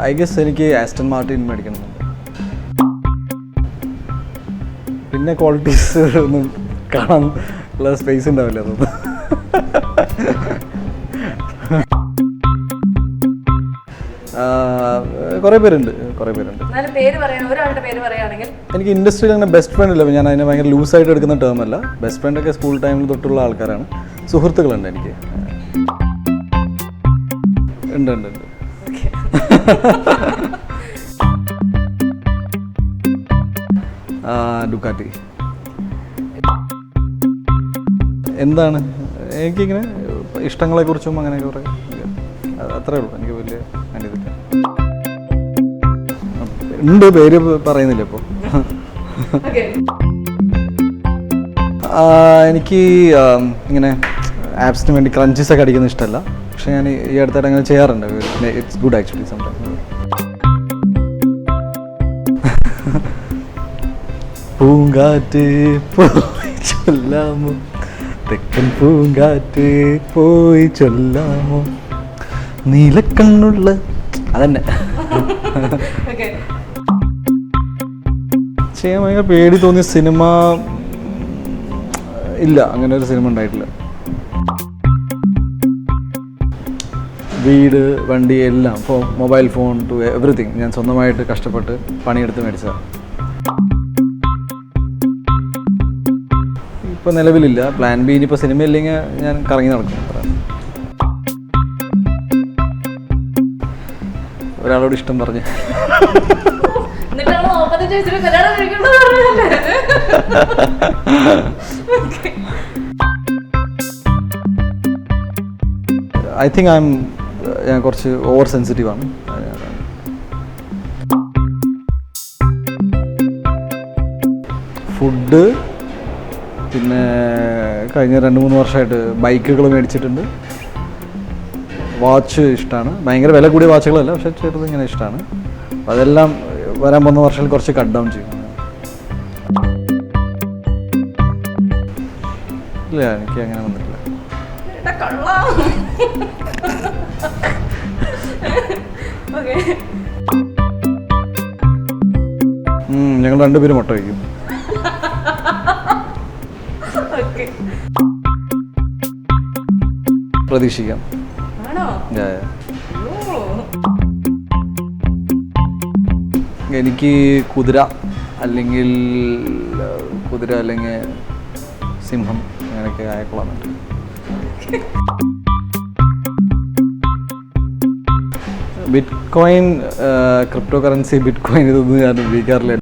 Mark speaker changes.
Speaker 1: I guess എനിക്ക് Aston Martin മേടിക്കണമെന്നുണ്ട്. പിന്നെ qualities ഒന്നും കാണാൻ ഉള്ള സ്പേസ് ഉണ്ടാവില്ല അതൊന്നും. കുറേ പേരുണ്ട്. എനിക്ക് ഇൻഡസ്ട്രിയിൽ അങ്ങനെ ബെസ്റ്റ് ഫ്രണ്ട് ഇല്ല. ഞാൻ അതിനെ ഭയങ്കര ലൂസായിട്ട് എടുക്കുന്ന ടേം അല്ല. ബെസ്റ്റ് ഫ്രണ്ടൊക്കെ സ്കൂൾ ടൈമിൽ തൊട്ടുള്ള ആൾക്കാരാണ്. സുഹൃത്തുക്കളുണ്ട് എനിക്ക്. ഉണ്ട്. ഡുക്കാറ്റി. എന്താണ് എനിക്കിങ്ങനെ ഇഷ്ടങ്ങളെക്കുറിച്ചും അങ്ങനെ കുറേ അത്രേ ഉള്ളൂ. എനിക്ക് വലിയ അതിൻ്റെ ഉണ്ട്, പേര് പറയുന്നില്ല ഇപ്പോൾ. എനിക്ക് ഇങ്ങനെ ആപ്സിന് വേണ്ടി ക്രഞ്ചസ് ഒക്കെ അടിക്കുന്ന ഇഷ്ടമല്ല. പക്ഷെ ഞാൻ ഈ അടുത്തായിട്ട് അങ്ങനെ ചെയ്യാറുണ്ട്. It's good actually sometimes. പൂങ്കാറ്റ് പോയി ചൊല്ലാമോ, തെക്കൻ പൂങ്കാറ്റ് പോയി ചൊല്ലാമോ, നീലക്കണ്ണുള്ള അതന്നെ. ചെയ്യാൻ ഭയങ്കര പേടി തോന്നിയ സിനിമ ഇല്ല, അങ്ങനെ ഒരു സിനിമ ഉണ്ടായിട്ടില്ല. വീട്, വണ്ടി എല്ലാം, മൊബൈൽ ഫോൺ ടു എവറിത്തിങ് ഞാൻ സ്വന്തമായിട്ട് കഷ്ടപ്പെട്ട് പണിയെടുത്ത് മേടിച്ചതാണ്. ഇപ്പോൾ നിലവിലില്ല. പ്ലാൻ ബി ഇനിയിപ്പോൾ സിനിമ ഇല്ലെങ്കിൽ ഞാൻ കറങ്ങി നടക്കും. ഒരാളോട് ഇഷ്ടം പറഞ്ഞ് ഐ തിങ്ക് ഞാൻ കുറച്ച് ഓവർ സെൻസിറ്റീവ് ആണ്. ഫുഡ് പിന്നെ കഴിഞ്ഞ 2-3 വർഷമായിട്ട് ബൈക്കുകൾ മേടിച്ചിട്ടുണ്ട്. വാച്ച് ഇഷ്ടമാണ്. ഭയങ്കര വില കൂടിയ വാച്ചുകളല്ല, പക്ഷെ ചെറുത് ഇങ്ങനെ ഇഷ്ടമാണ്. അപ്പോൾ അതെല്ലാം വരാൻ പോകുന്ന വർഷത്തിൽ കുറച്ച് കട്ട് ഡൗൺ ചെയ്യും. ഇല്ല, എനിക്ക് അങ്ങനെ വന്നിട്ടില്ല. ഞങ്ങൾ 2 പേരും മുട്ട വയ്ക്കും. പ്രതീക്ഷിക്കാം. എനിക്ക് കുതിര അല്ലെങ്കിൽ സിംഹം അങ്ങനെയൊക്കെ ആയക്കൊള്ളാന്നുണ്ട്. Bitcoin, cryptocurrency, bitcoin ഇതൊന്നും ഞാൻ ഉപയോഗിക്കാറില്ല.